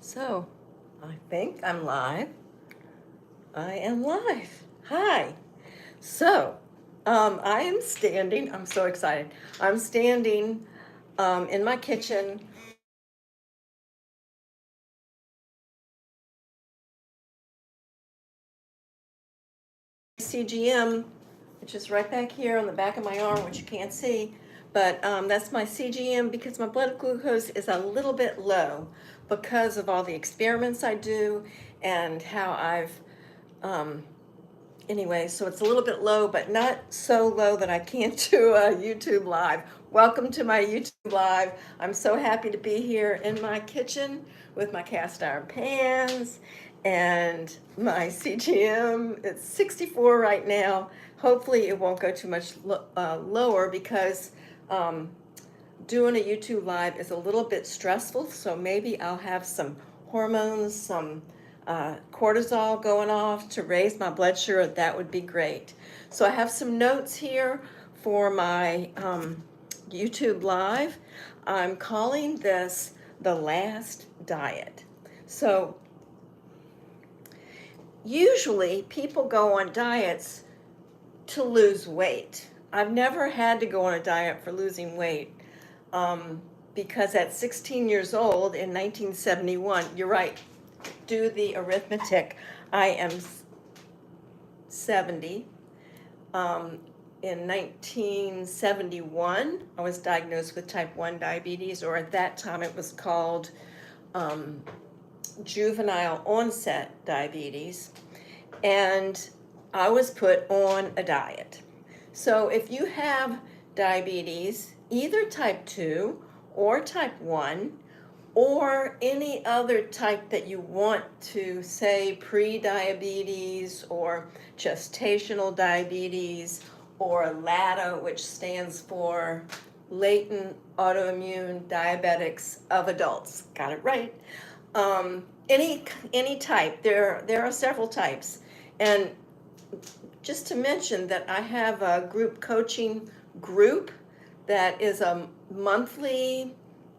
So, I think I'm live. I am live. Hi. So, I am standing. I'm so excited. I'm standing in my kitchen. CGM, which is right back here on the back of my arm, which you can't see. But that's my CGM because my blood glucose is a little bit low because of all the experiments I do and how I've anyway, so it's a little bit low, but not so low that I can't do a YouTube live. Welcome to my YouTube live. I'm so happy to be here in my kitchen with my cast iron pans and my CGM. It's 64 right now. Hopefully it won't go too much lower because doing a YouTube live is a little bit stressful, so maybe I'll have some hormones, some cortisol going off to raise my blood sugar. That would be great. So I have some notes here for my YouTube live. I'm calling this the last diet. So usually people go on diets to lose weight. I've never had to go on a diet for losing weight. Because at 16 years old in 1971, you're right, do the arithmetic, I am 70. In 1971, I was diagnosed with type 1 diabetes, or at that time it was called juvenile onset diabetes, and I was put on a diet. So if you have diabetes, either type 2 or type 1, or any other type that you want to say pre-diabetes or gestational diabetes or LADA, which stands for latent autoimmune diabetics of adults. Got it right. Any type. There are several types, and just to mention that I have a group coaching group that is a monthly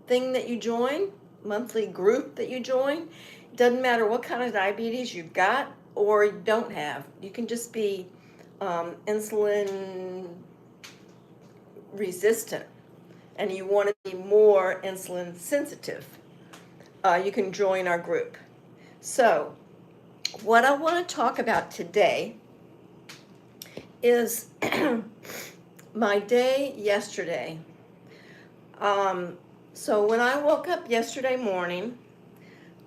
thing that you join, monthly group that you join. It doesn't matter what kind of diabetes you've got or you don't have. You can just be insulin resistant and you want to be more insulin sensitive. You can join our group. So, what I want to talk about today is my day yesterday. So when I woke up yesterday morning,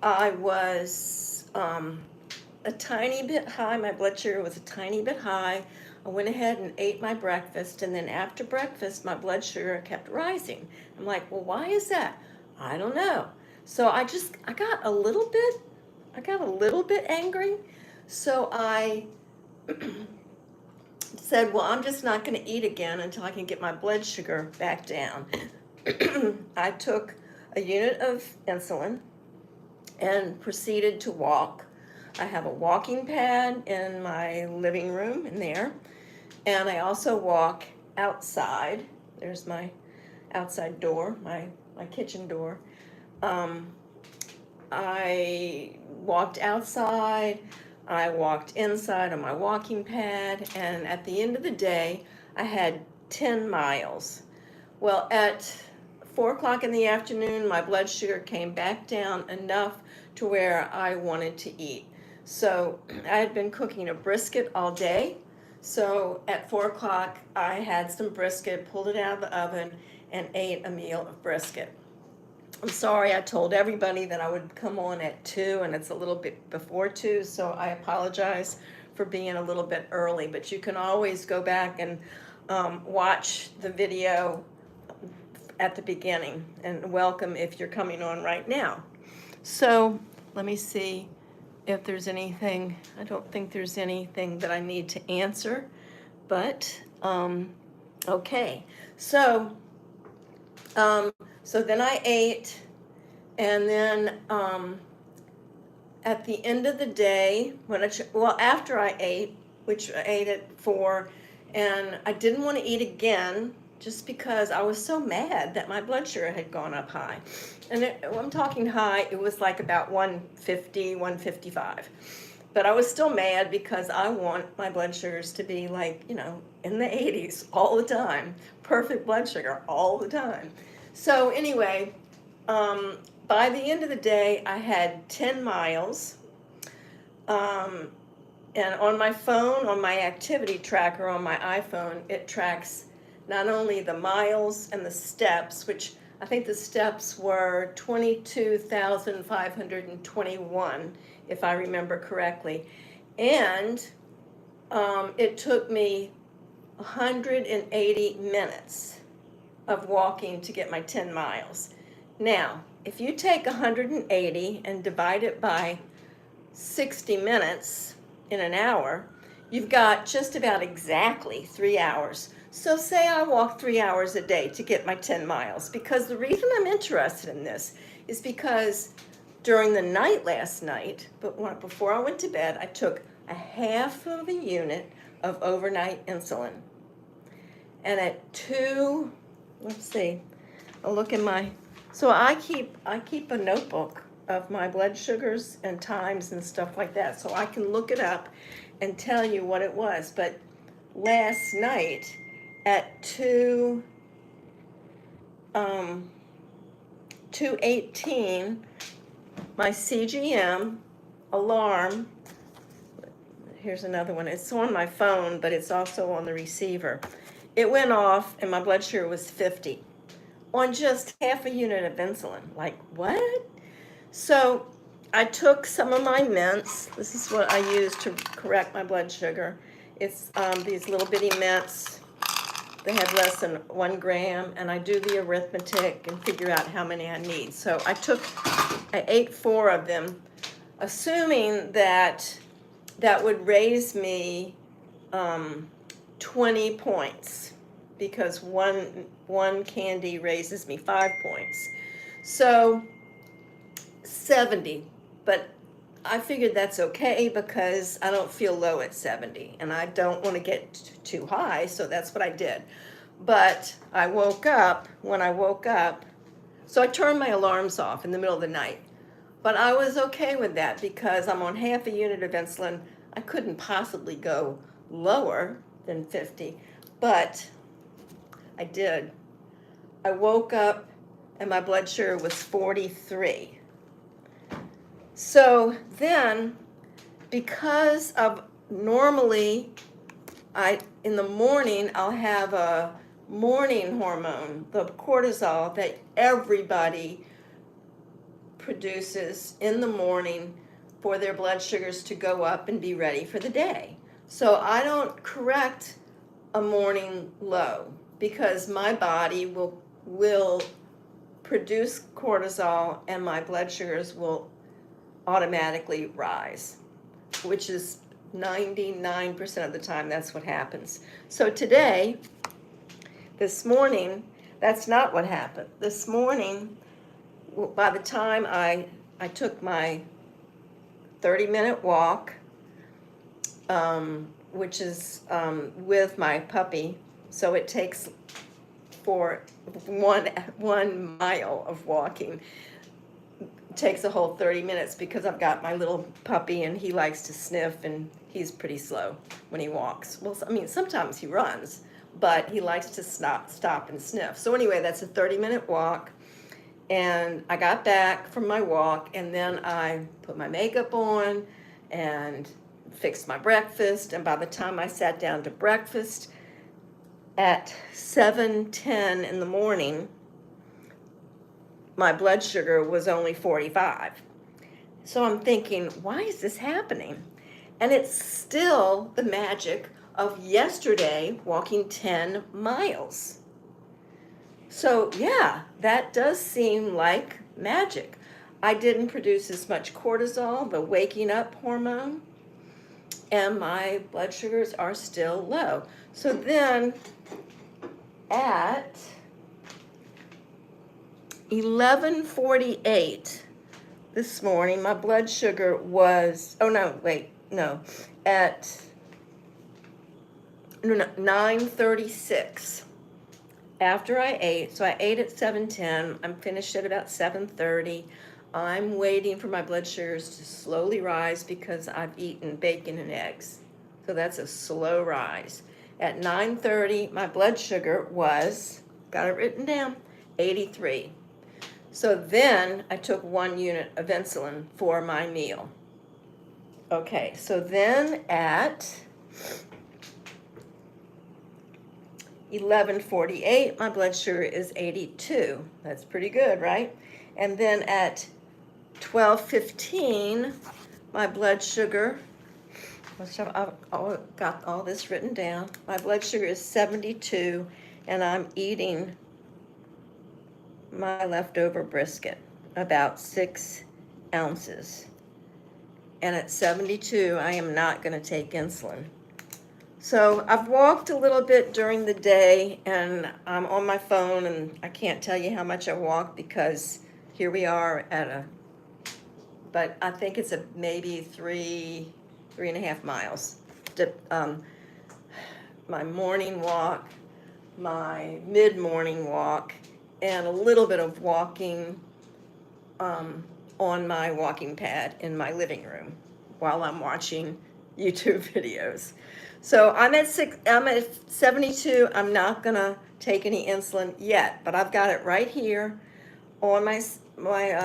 I was a tiny bit high. My blood sugar was a tiny bit high. I went ahead and ate my breakfast, and then after breakfast, my blood sugar kept rising. I'm like, well, why is that? I don't know. So I got a little bit angry. So I said, well, I'm just not going to eat again until I can get my blood sugar back down. I took a unit of insulin and proceeded to walk. I have a walking pad in my living room in there, and I also walk outside. There's my outside door, my kitchen door. I walked outside, I walked inside on my walking pad, and at the end of the day, I had 10 miles. Well, at 4 o'clock in the afternoon, my blood sugar came back down enough to where I wanted to eat. So I had been cooking a brisket all day. So at 4 o'clock, I had some brisket, pulled it out of the oven, and ate a meal of brisket. I'm sorry, I told everybody that I would come on at 2, and it's a little bit before 2, so I apologize for being a little bit early. But you can always go back and watch the video at the beginning, and welcome if you're coming on right now. So let me see if there's anything. I don't think there's anything that I need to answer, but okay. So then I ate, and then at the end of the day, after I ate, which I ate at 4, and I didn't want to eat again just because I was so mad that my blood sugar had gone up high. And when I'm talking high, it was like about 150, 155. But I was still mad because I want my blood sugars to be like, in the 80s all the time. Perfect blood sugar all the time. So anyway, by the end of the day, I had 10 miles. And on my phone, on my activity tracker on my iPhone, it tracks not only the miles and the steps, which I think the steps were 22,521, if I remember correctly. And it took me 180 minutes of walking to get my 10 miles. Now, if you take 180 and divide it by 60 minutes in an hour, you've got just about exactly 3 hours. So say I walk 3 hours a day to get my 10 miles, because the reason I'm interested in this is because during the night last night, before I went to bed, I took a half of a unit of overnight insulin. And at I'll look in so I keep a notebook of my blood sugars and times and stuff like that, so I can look it up and tell you what it was. But last night at 2:18, my CGM alarm, here's another one, it's on my phone, but it's also on the receiver. It went off and my blood sugar was 50 on just half a unit of insulin. Like, what? So I took some of my mints. This is what I use to correct my blood sugar. It's these little bitty mints. They have less than 1 gram, and I do the arithmetic and figure out how many I need. So I ate 4 of them, assuming that would raise me 20 points, because one candy raises me 5 points. So 70, but I figured that's okay because I don't feel low at 70 and I don't want to get too high, so that's what I did. But when I woke up, so I turned my alarms off in the middle of the night. But I was okay with that because I'm on half a unit of insulin. I couldn't possibly go lower than 50, but I did. I woke up and my blood sugar was 43. So then, because of normally, in the morning, I'll have a morning hormone, the cortisol that everybody produces in the morning for their blood sugars to go up and be ready for the day. So I don't correct a morning low because my body will produce cortisol and my blood sugars will automatically rise, which is 99% of the time that's what happens. So this morning, that's not what happened. This morning, by the time I took my 30-minute walk, which is with my puppy, so it takes for one mile of walking, takes a whole 30 minutes because I've got my little puppy and he likes to sniff and he's pretty slow when he walks. Well, I mean, sometimes he runs, but he likes to stop and sniff. So anyway, that's a 30-minute walk. And I got back from my walk and then I put my makeup on and fixed my breakfast. And by the time I sat down to breakfast at 7:10 in the morning, my blood sugar was only 45. So I'm thinking, why is this happening? And it's still the magic of yesterday walking 10 miles. So yeah, that does seem like magic. I didn't produce as much cortisol, the waking up hormone, and my blood sugars are still low. So then at 11:48 this morning, my blood sugar was, at 9:36, after I ate, so I ate at 7:10, I'm finished at about 7:30. I'm waiting for my blood sugars to slowly rise because I've eaten bacon and eggs. So that's a slow rise. At 9:30, my blood sugar was, got it written down, 83. So then I took 1 unit of insulin for my meal. Okay, so then at 11:48, my blood sugar is 82. That's pretty good, right? And then at 12:15, my blood sugar, I've got all this written down. My blood sugar is 72, and I'm eating my leftover brisket, about 6 ounces. And at 72, I am not going to take insulin. So I've walked a little bit during the day, and I'm on my phone, and I can't tell you how much I walked because here we are at but I think it's maybe 3.5 miles. My morning walk, my mid-morning walk, and a little bit of walking on my walking pad in my living room while I'm watching YouTube videos. So I'm at 72. I'm not gonna take any insulin yet, but I've got it right here on my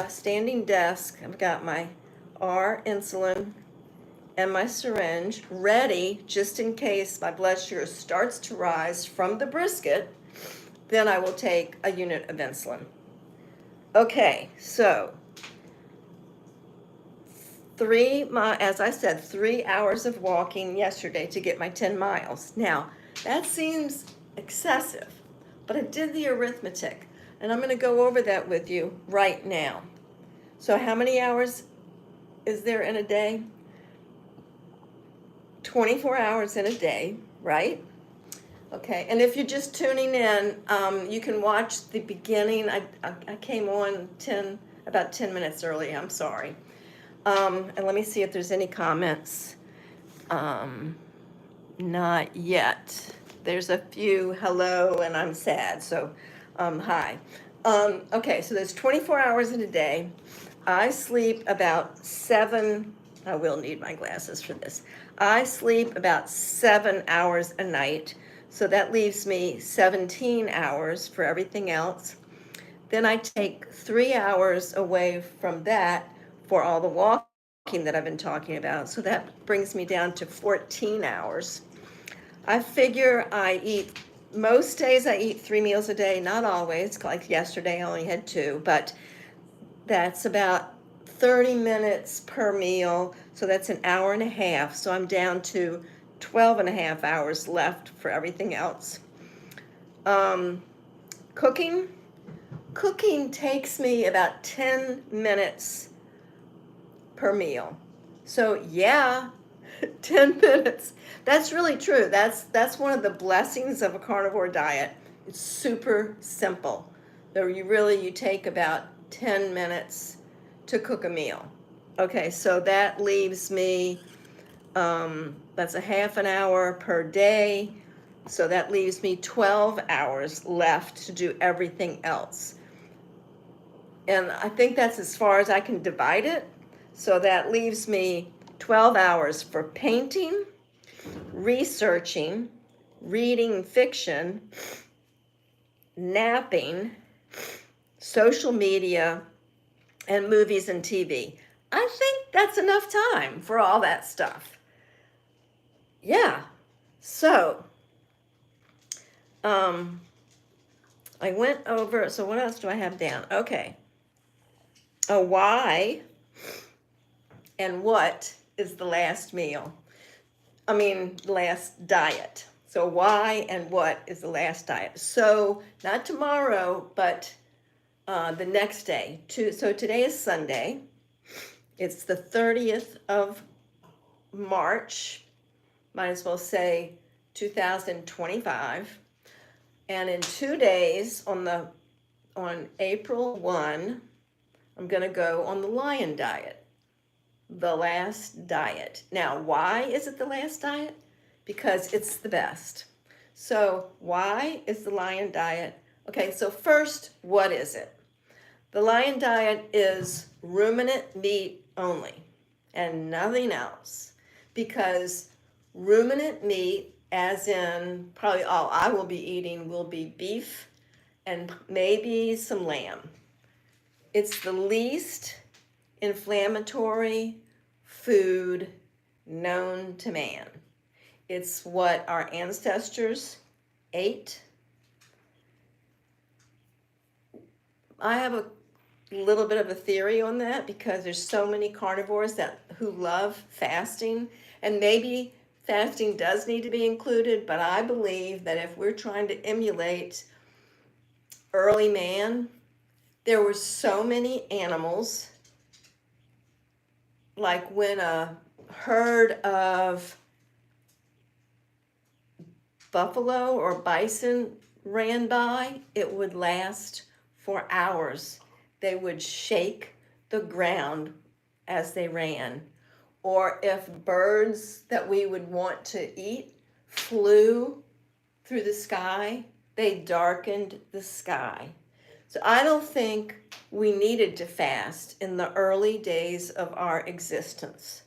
standing desk. I've got my R insulin and my syringe ready just in case my blood sugar starts to rise from the brisket. Then I will take a unit of insulin. Okay, so as I said, 3 hours of walking yesterday to get my 10 miles. Now, that seems excessive, but I did the arithmetic, and I'm going to go over that with you right now. So how many hours is there in a day? 24 hours in a day, right? Okay, and if you're just tuning in, you can watch the beginning. I came on about 10 minutes early, I'm sorry. And let me see if there's any comments. Not yet. There's a few hello and I'm sad, so hi. Okay, so there's 24 hours in a day. I sleep about 7, I will need my glasses for this. I sleep about 7 hours a night, so that leaves me 17 hours for everything else. Then I take 3 hours away from that for all the walking that I've been talking about. So that brings me down to 14 hours. I figure most days I eat 3 meals a day, not always, like yesterday I only had 2, but that's about 30 minutes per meal. So that's an hour and a half. So I'm down to 12 and a half hours left for everything else. Cooking takes me about 10 minutes per meal. So yeah, 10 minutes. That's really true. That's one of the blessings of a carnivore diet. It's super simple. So you take about 10 minutes to cook a meal. Okay, so that leaves me, that's a half an hour per day. So that leaves me 12 hours left to do everything else. And I think that's as far as I can divide it. So that leaves me 12 hours for painting, researching, reading fiction, napping, social media, and movies and TV. I think that's enough time for all that stuff. Yeah. So, I went over, so what else do I have down? Okay. A why and what is the last last diet. So why and what is the last diet? So not tomorrow, but the next day. So today is Sunday. It's the 30th of March, might as well say 2025. And in 2 days, on April 1, I'm going to go on the Lion Diet, the last diet. Now, why is it the last diet? Because it's the best. So why is the Lion Diet? Okay, so first, what is it? The Lion Diet is ruminant meat only and nothing else, because ruminant meat, as in probably all I will be eating, will be beef and maybe some lamb. It's the least inflammatory food known to man. It's what our ancestors ate. I have a little bit of a theory on that because there's so many carnivores that who love fasting, and maybe fasting does need to be included, but I believe that if we're trying to emulate early man, there were so many animals, like when a herd of buffalo or bison ran by, it would last for hours. They would shake the ground as they ran. Or if birds that we would want to eat flew through the sky, they darkened the sky. So I don't think we needed to fast in the early days of our existence.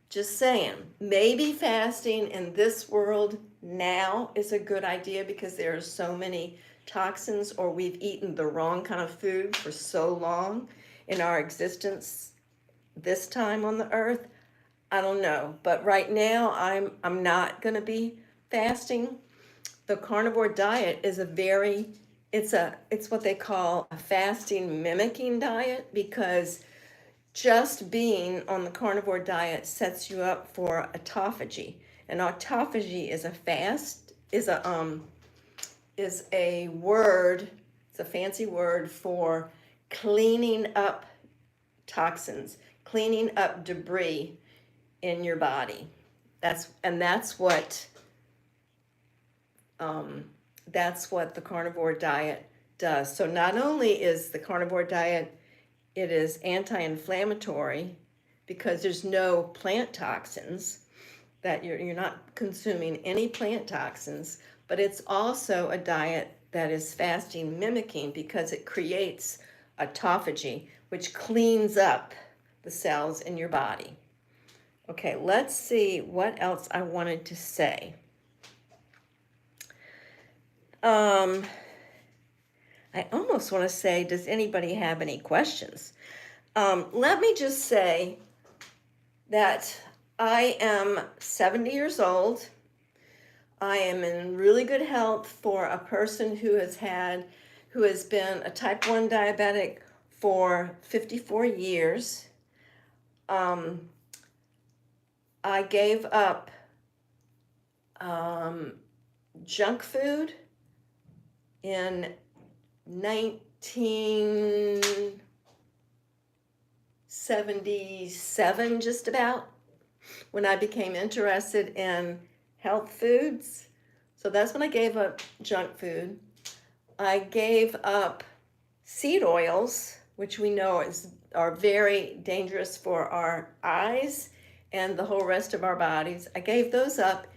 Just saying, maybe fasting in this world now is a good idea because there are so many toxins, or we've eaten the wrong kind of food for so long in our existence this time on the earth. I don't know, but right now I'm not going to be fasting. The carnivore diet is it's what they call a fasting mimicking diet, because just being on the carnivore diet sets you up for autophagy. And autophagy is a word, it's a fancy word for cleaning up toxins, cleaning up debris in your body. That's what the carnivore diet does. So not only is the carnivore diet, it is anti-inflammatory because there's no plant toxins, that you're not consuming any plant toxins, but it's also a diet that is fasting mimicking because it creates autophagy, which cleans up the cells in your body. Okay, let's see what else I wanted to say. I almost want to say, does anybody have any questions? Let me just say that I am 70 years old. I am in really good health for a person who has been a type 1 diabetic for 54 years. I gave up junk food in 1977, just about, when I became interested in health foods. So that's when I gave up junk food. I gave up seed oils, which we know are very dangerous for our eyes and the whole rest of our bodies. I gave those up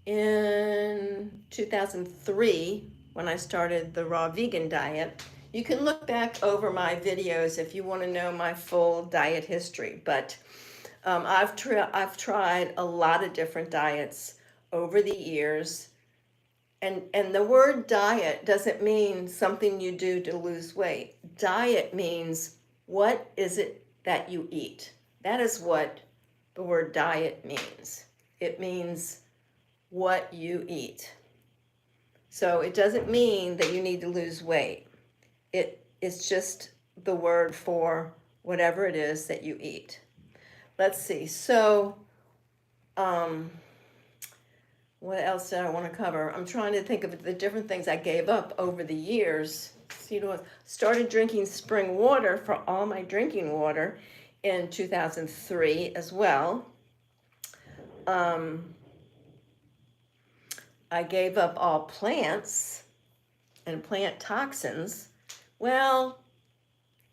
in 2003 when I started the raw vegan diet. You can look back over my videos if you want to know my full diet history, but I've tried a lot of different diets over the years, and the word diet doesn't mean something you do to lose weight. Diet means, what is it that you eat? That is what the word diet means. It means what you eat. So it doesn't mean that you need to lose weight. It's just the word for whatever it is that you eat. Let's see. So, what else did I want to cover? I'm trying to think of the different things I gave up over the years. Started drinking spring water for all my drinking water in 2003 as well. I gave up all plants and plant toxins. Well,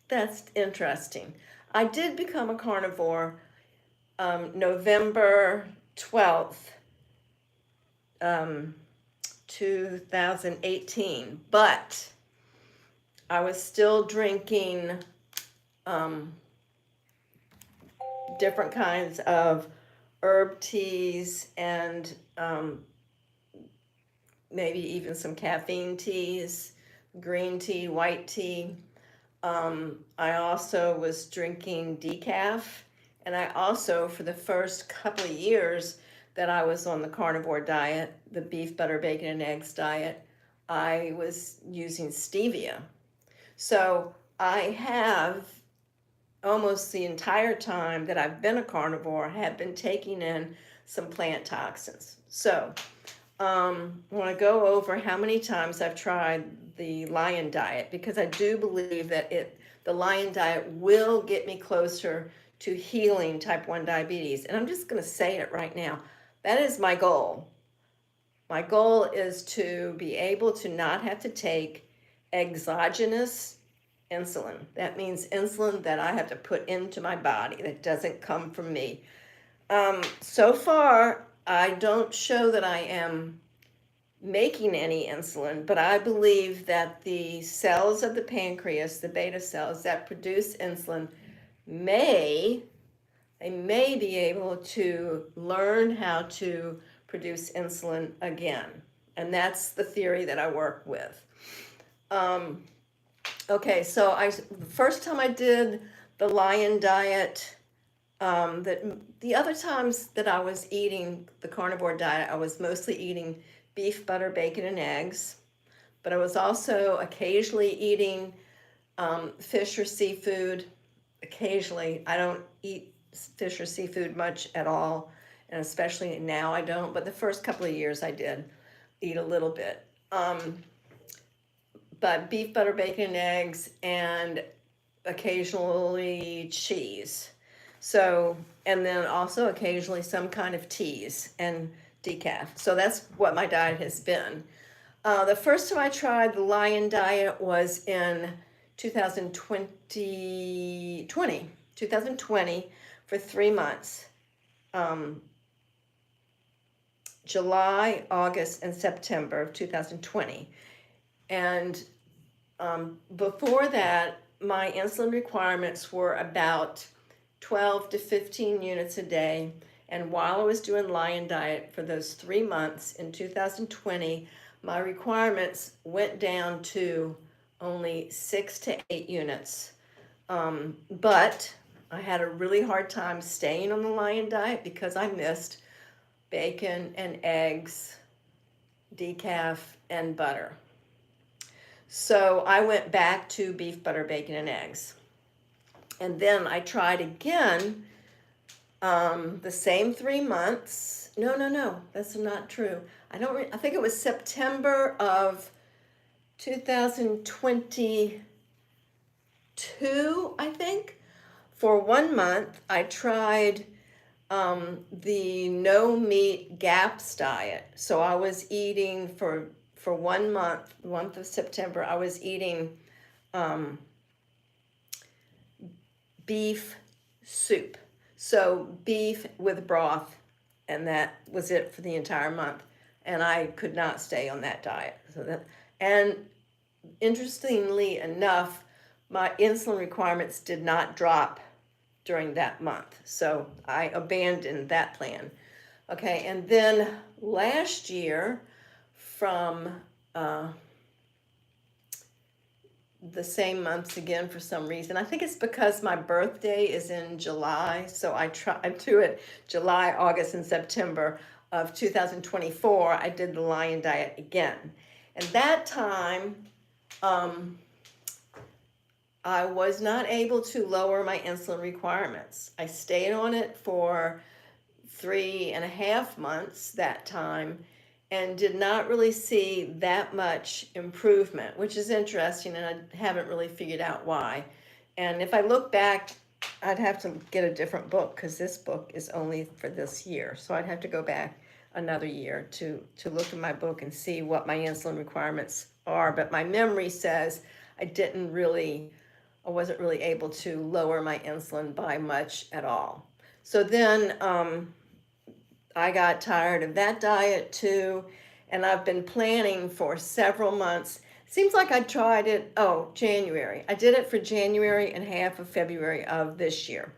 that's interesting. I did become a carnivore November 12th, 2018, but I was still drinking different kinds of herb teas and maybe even some caffeine teas, green tea, white tea. I also was drinking decaf, and I also, for the first couple of years that I was on the carnivore diet, the beef, butter, bacon, and eggs diet, I was using stevia. So I have almost the entire time that I've been a carnivore have been taking in some plant toxins. So I want to go over how many times I've tried the Lion Diet, because I do believe that the Lion Diet will get me closer to healing type 1 diabetes. And I'm just going to say it right now. That is my goal. My goal is to be able to not have to take exogenous insulin. That means insulin that I have to put into my body that doesn't come from me. So far, I don't show that I am making any insulin, but I believe that the cells of the pancreas, the beta cells that produce insulin, may be able to learn how to produce insulin again. And that's the theory that I work with. Okay, so the first time I did the Lion Diet, the other times that I was eating the carnivore diet, I was mostly eating beef, butter, bacon, and eggs. But I was also occasionally eating fish or seafood. Occasionally, I don't eat fish or seafood much at all, and especially now I don't. But the first couple of years I did eat a little bit. But beef, butter, bacon, and eggs, and occasionally cheese. So, and then also occasionally some kind of teas and decaf. So that's what my diet has been. The first time I tried the Lion Diet was in 2020 for 3 months. July, August, and September of 2020. And before that, my insulin requirements were about 12 to 15 units a day. And while I was doing Lion Diet for those 3 months in 2020, my requirements went down to only 6 to 8 units. But I had a really hard time staying on the Lion Diet because I missed bacon and eggs, decaf, and butter. So I went back to beef, butter, bacon, and eggs. And then I tried again the same 3 months. No, that's not true. I think it was September of 2022, I think. For 1 month, I tried the no meat GAPS diet. So I was eating for 1 month, the month of September, I was eating beef soup. So beef with broth, and that was it for the entire month. And I could not stay on that diet. And interestingly enough, my insulin requirements did not drop during that month. So I abandoned that plan. Okay, and then last year, from the same months again for some reason. I think it's because my birthday is in July, so I do it July, August, and September of 2024. I did the Lion Diet again. And that time, I was not able to lower my insulin requirements. I stayed on it for 3.5 months that time, and did not really see that much improvement, which is interesting, and I haven't really figured out why. And if I look back, I'd have to get a different book because this book is only for this year. So I'd have to go back another year to look in my book and see what my insulin requirements are. But my memory says I wasn't really able to lower my insulin by much at all. So then I got tired of that diet too, and I've been planning for several months. Seems like I tried it, January. I did it for January and half of February of this year,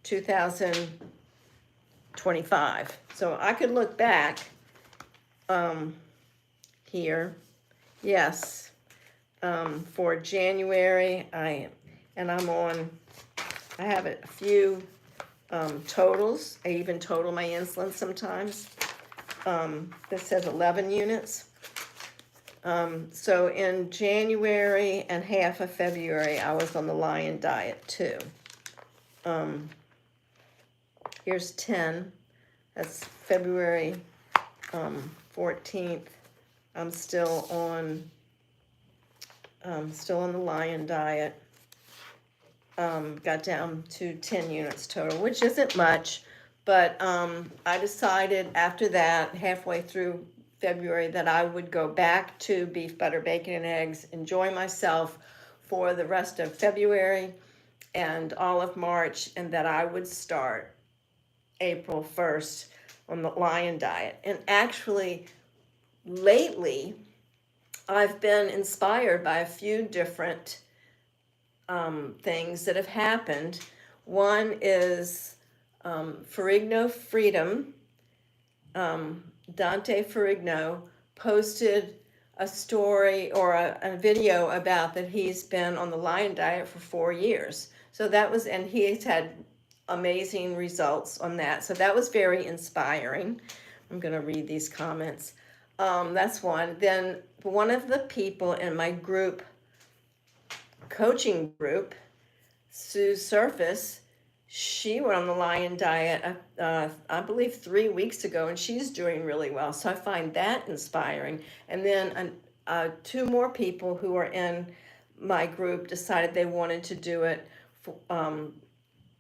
2025. So I could look back here. Yes, for January, I have a few totals. I even total my insulin sometimes. This says 11 units. So in January and half of February, I was on the Lion diet too. Here's 10. That's February 14th. I'm still on the Lion diet. Got down to 10 units total, which isn't much, but I decided after that, halfway through February, that I would go back to beef, butter, bacon, and eggs, enjoy myself for the rest of February and all of March, and that I would start April 1st on the Lion diet. And actually, lately, I've been inspired by a few different things that have happened. One is Ferrigno Freedom. Dante Ferrigno posted a story or a video about that he's been on the Lion diet for 4 years. So that was, and he's had amazing results on that. So that was very inspiring. I'm going to read these comments. That's one. Then one of the people in my group, coaching group, Sue Surface, she went on the Lion diet, I believe 3 weeks ago, and she's doing really well. So I find that inspiring. And then 2 more people who are in my group decided they wanted to do it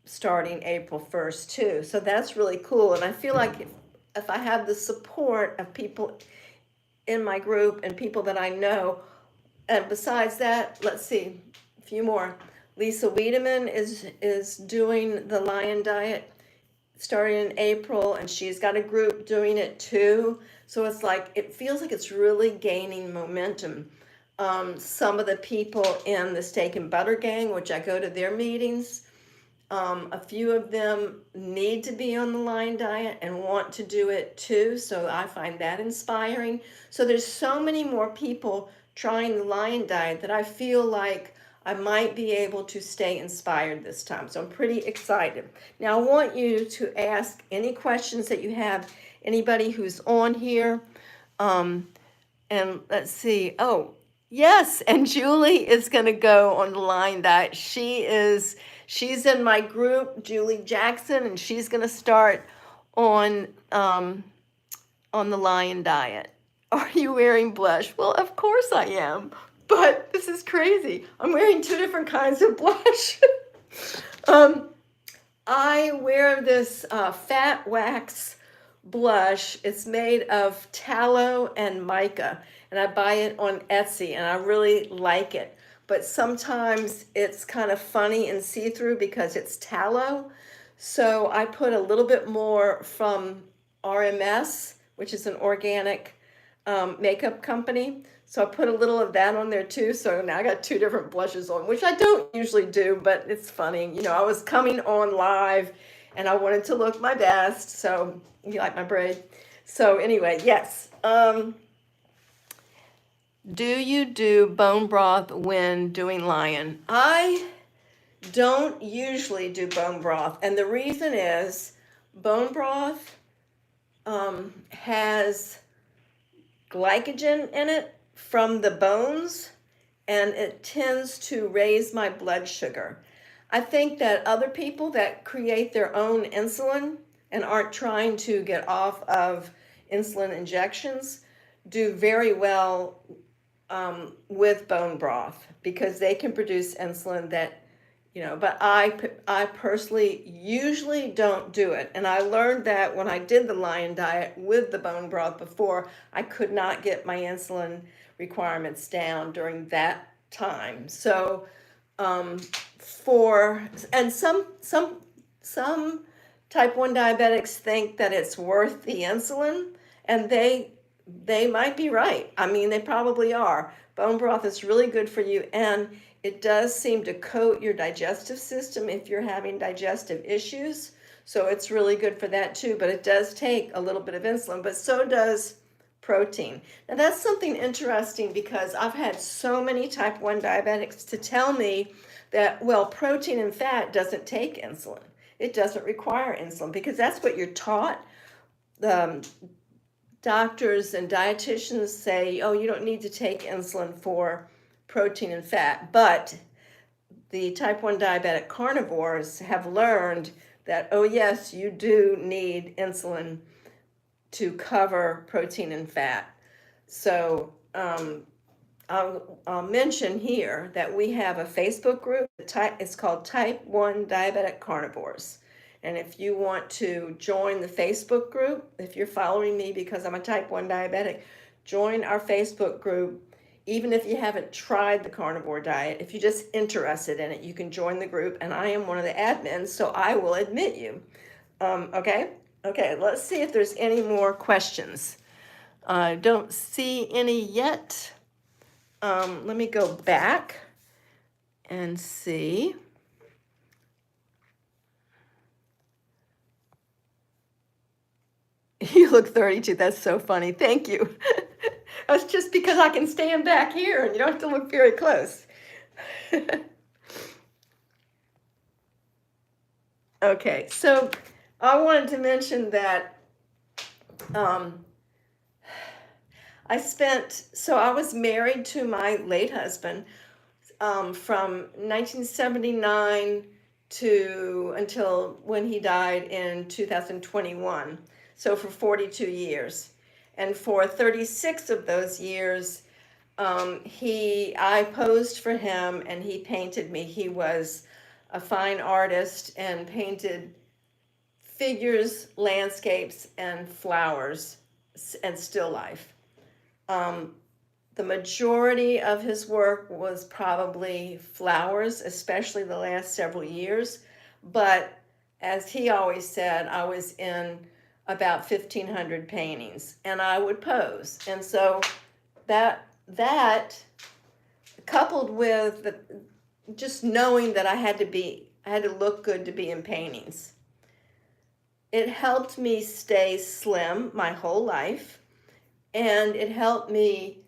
starting April 1st too. So that's really cool. And I feel like if I have the support of people in my group and people that I know, and besides that, let's see, a few more. Lisa Wiedemann is doing the Lion diet starting in April, and she's got a group doing it too. So it's like, it feels like it's really gaining momentum. Some of the people in the Steak and Butter Gang, which I go to their meetings, a few of them need to be on the Lion diet and want to do it too. So I find that inspiring. So there's so many more people trying the Lion diet that I feel like I might be able to stay inspired this time. So I'm pretty excited. Now I want you to ask any questions that you have, anybody who's on here. And let's see. Oh, yes. And Julie is going to go on the Lion diet. She's in my group, Julie Jackson, and she's going to start on the Lion diet. Are you wearing blush? Well, of course I am. But this is crazy. I'm wearing 2 different kinds of blush. I wear this Fat Wax blush. It's made of tallow and mica, and I buy it on Etsy, and I really like it. But sometimes it's kind of funny and see-through because it's tallow. So I put a little bit more from RMS, which is an organic makeup company. So I put a little of that on there too. So now I got 2 different blushes on, which I don't usually do, but it's funny. You know, I was coming on live and I wanted to look my best. So you like my braid? So anyway, yes. Do you do bone broth when doing Lion? I don't usually do bone broth. And the reason is bone broth has glycogen in it from the bones, and it tends to raise my blood sugar. I think that other people that create their own insulin and aren't trying to get off of insulin injections do very well with bone broth because they can produce insulin that, you know, but I personally usually don't do it. And I learned that when I did the Lion diet with the bone broth before, I could not get my insulin requirements down during that time. So some type 1 diabetics think that it's worth the insulin, and they they might be right. I mean, they probably are. Bone broth is really good for you, and it does seem to coat your digestive system if you're having digestive issues. So it's really good for that too, but it does take a little bit of insulin, but so does protein. Now that's something interesting because I've had so many type 1 diabetics to tell me that, well, protein and fat doesn't take insulin. It doesn't require insulin because that's what you're taught. The doctors and dietitians say, oh, you don't need to take insulin for protein and fat. But the type 1 diabetic carnivores have learned that, oh, yes, you do need insulin to cover protein and fat. So I'll mention here that we have a Facebook group. It's called Type 1 Diabetic Carnivores. And if you want to join the Facebook group, if you're following me because I'm a type 1 diabetic, join our Facebook group. Even if you haven't tried the carnivore diet, if you're just interested in it, you can join the group. And I am one of the admins, so I will admit you. Okay? Okay, let's see if there's any more questions. I don't see any yet. Let me go back and see. You look 32. That's so funny. Thank you. That's just because I can stand back here and you don't have to look very close. Okay, so I wanted to mention that I was married to my late husband from 1979 to until when he died in 2021. So for 42 years. And for 36 of those years, I posed for him and he painted me. He was a fine artist and painted figures, landscapes, and flowers and still life. The majority of his work was probably flowers, especially the last several years. But as he always said, I was in about 1,500 paintings and I would pose. And so that coupled with just knowing that I had to look good to be in paintings, it helped me stay slim my whole life, and it helped me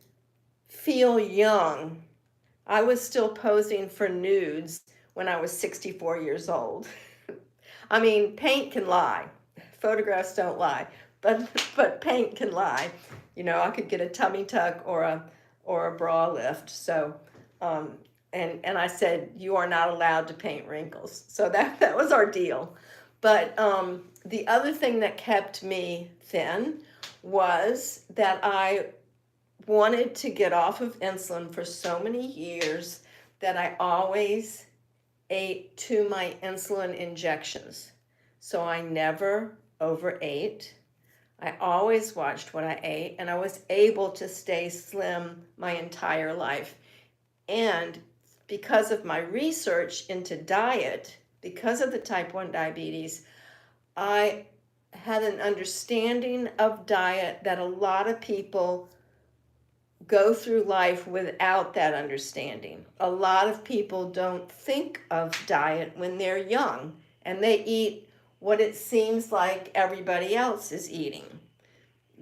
feel young. I was still posing for nudes when I was 64 years old. I mean, paint can lie. Photographs don't lie, but paint can lie. You know, I could get a tummy tuck or a bra lift. So, and I said, you are not allowed to paint wrinkles. So that was our deal. But the other thing that kept me thin was that I wanted to get off of insulin for so many years that I always ate to my insulin injections. So I never overate. I always watched what I ate, and I was able to stay slim my entire life. And because of my research into diet, because of the type 1 diabetes, I had an understanding of diet that a lot of people go through life without that understanding. A lot of people don't think of diet when they're young, and they eat what it seems like everybody else is eating.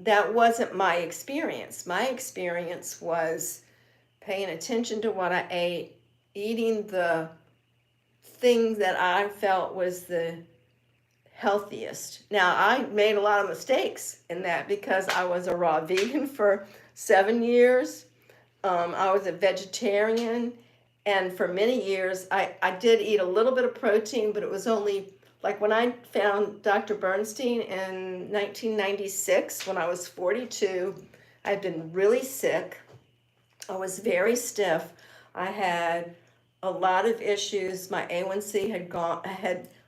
That wasn't my experience. My experience was paying attention to what I ate, eating the thing that I felt was the healthiest. Now, I made a lot of mistakes in that because I was a raw vegan for 7 years. I was a vegetarian, and for many years I did eat a little bit of protein, but it was only like when I found Dr. Bernstein in 1996, when I was 42. I'd been really sick. I was very stiff. I had a lot of issues. My A1C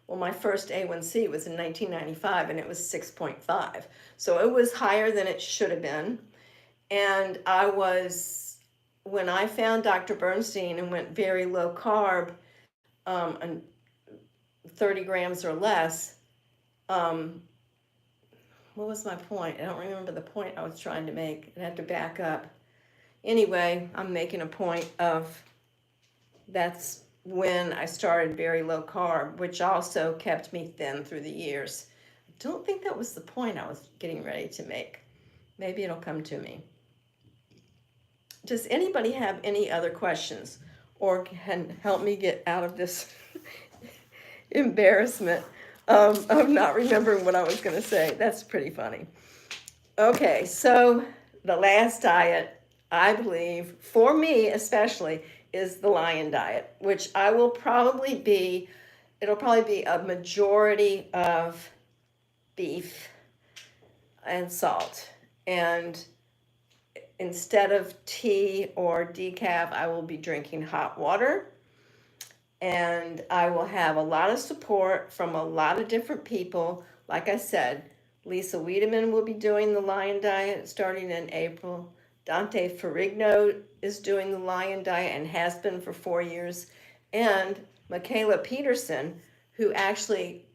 well, my first A1C was in 1995 and it was 6.5. So it was higher than it should have been. And when I found Dr. Bernstein and went very low carb, and 30 grams or less, what was my point? I don't remember the point I was trying to make. I had to back up. Anyway, I'm making a point of that's when I started very low carb, which also kept me thin through the years. I don't think that was the point I was getting ready to make. Maybe it'll come to me. Does anybody have any other questions or can help me get out of this embarrassment of not remembering what I was going to say? That's pretty funny. Okay, so the last diet, I believe, for me especially, is the Lion Diet, which I will probably be, it'll probably be a majority of beef and salt. And instead of tea or decaf, I will be drinking hot water. And I will have a lot of support from a lot of different people. Like I said, Lisa Wiedemann will be doing the Lion Diet starting in April. Dante Ferrigno is doing the Lion Diet and has been for 4 years. And Michaela Peterson, who actually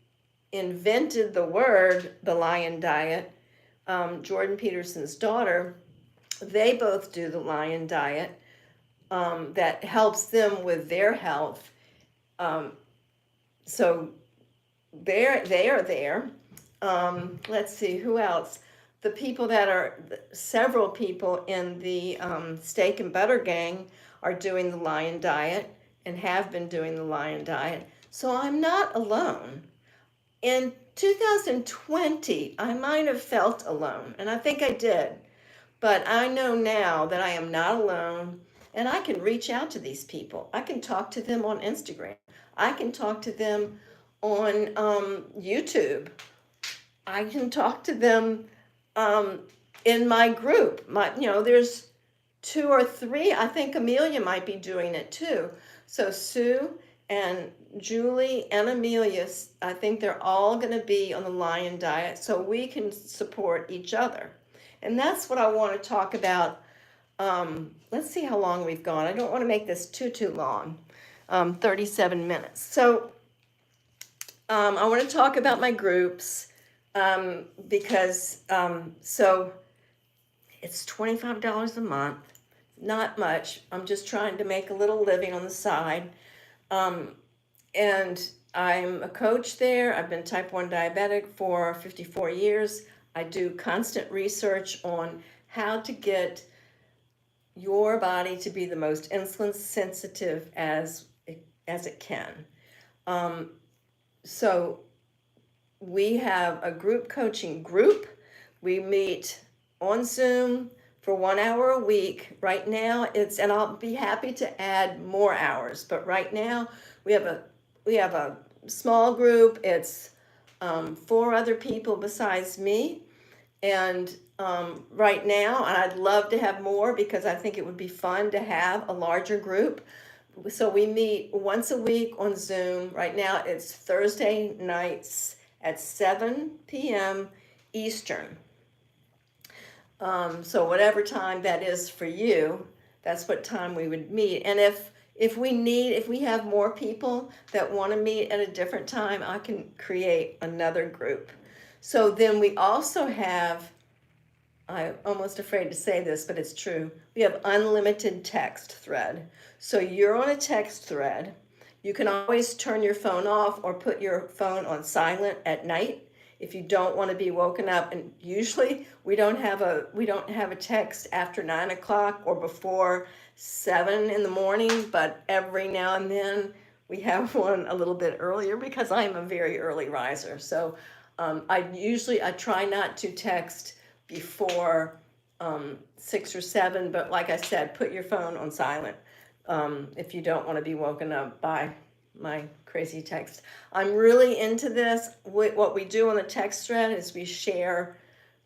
invented the word, the Lion Diet, Jordan Peterson's daughter, they both do the Lion Diet that helps them with their health. So they are there. Let's see, who else? The people that are, several people in the Steak and Butter Gang are doing the Lion Diet and have been doing the Lion Diet. So I'm not alone. In 2020, I might have felt alone, and I think I did. But I know now that I am not alone, and I can reach out to these people. I can talk to them on Instagram. I can talk to them on YouTube. I can talk to them in my group. There's 2 or 3. I think Amelia might be doing it too. So Sue and Julie and Amelia, I think they're all going to be on the Lion Diet so we can support each other. And that's what I want to talk about. Let's see how long we've gone. I don't want to make this too long. 37 minutes. So I want to talk about my groups because so it's $25 a month. Not much. I'm just trying to make a little living on the side. And I'm a coach there. I've been type 1 diabetic for 54 years. I do constant research on how to get your body to be the most insulin sensitive as it can. So we have a group coaching group. We meet on Zoom for 1 hour a week. Right now and I'll be happy to add more hours, but right now we have a small group. It's 4 other people besides me. And right now, and I'd love to have more because I think it would be fun to have a larger group. So we meet once a week on Zoom. Right now it's Thursday nights at 7 p.m. Eastern. So whatever time that is for you, that's what time we would meet. And if we have more people that want to meet at a different time, I can create another group. So then we also have, I'm almost afraid to say this, but it's true. We have unlimited text thread. So you're on a text thread. You can always turn your phone off or put your phone on silent at night if you don't want to be woken up. And usually we don't have a text after 9 o'clock or before 7 in the morning, but every now and then we have one a little bit earlier because I'm a very early riser. So I try not to text before 6 or 7, but like I said, put your phone on silent if you don't want to be woken up by my crazy text. I'm really into this. What we do on the text thread is we share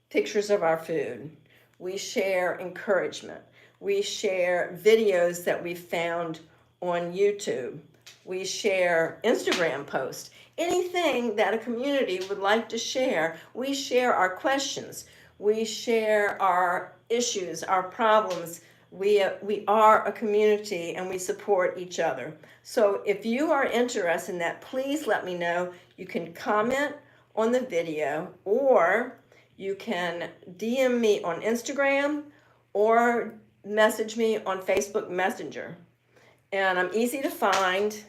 pictures of our food. We share encouragement. We share videos that we found on YouTube. We share Instagram posts. Anything that a community would like to share, we share our questions. We share our issues, our problems. We are a community and we support each other. So if you are interested in that, please let me know. You can comment on the video or You can DM me on Instagram or message me on Facebook Messenger. And I'm easy to find.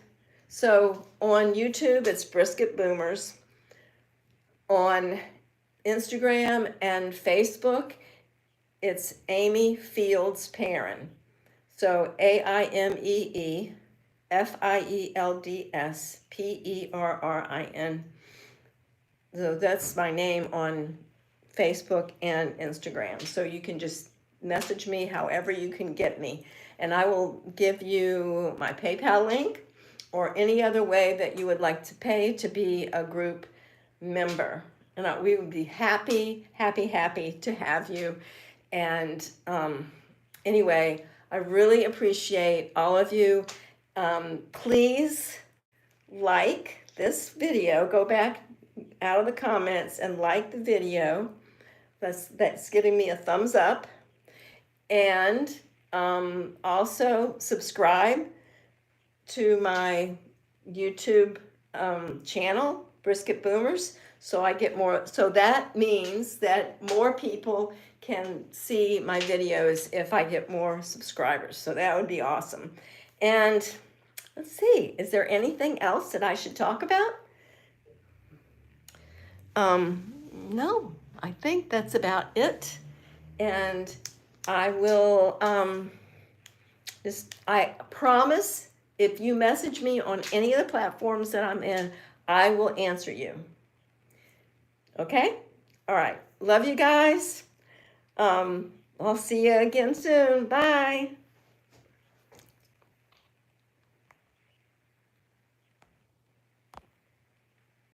So on YouTube, it's Brisket Boomers. On Instagram and Facebook, it's Amy Fields Perrin. So AIMEEFIELDS So that's my name on Facebook and Instagram. So you can just message me however you can get me. And I will give you my PayPal link or any other way that you would like to pay to be a group member. And we would be happy, happy, happy to have you. And anyway, I really appreciate all of you. Please like this video. Go back out of the comments and like the video. That's giving me a thumbs up. And also subscribe to my YouTube channel, Brisket Boomers, so I get more. So that means that more people can see my videos if I get more subscribers. So that would be awesome. And let's see, is there anything else that I should talk about? No, I think that's about it. And I will I promise, if you message me on any of the platforms that I'm in, I will answer you. Okay? All right. Love you guys. I'll see you again soon. Bye.